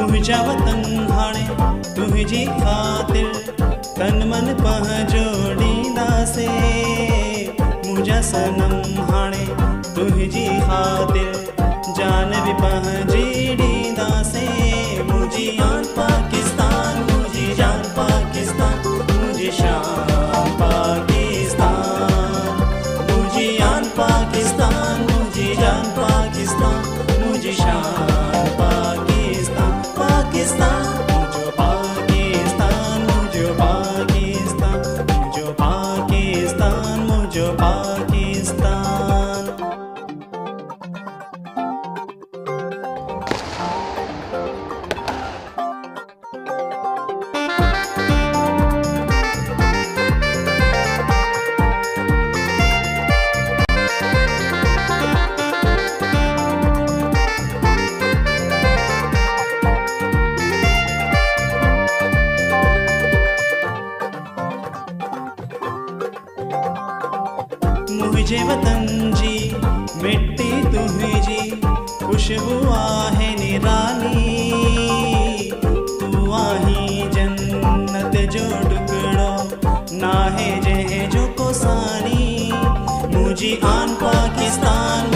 मुझा वतन हाणे तुझी खातिर तन मन पह जोड़ींदा से। मुझा सनम हाणे तुझी खातिर जान भी पह जीड़ींदा से। मुझी आन पाकिस्तान, मुझी जान पाकिस्तान, मुझी शान पाकिस्तान। मुझी आन पाकिस्तान, मुझी जान पाकिस्तान, मुझी शान मुझे वतन जी मिट्टी तुझी खुशबू आहे निराली। तू आही जन्नत जो टुकड़ो नाहे जे जो को सानी। मुझी आन पाकिस्तान,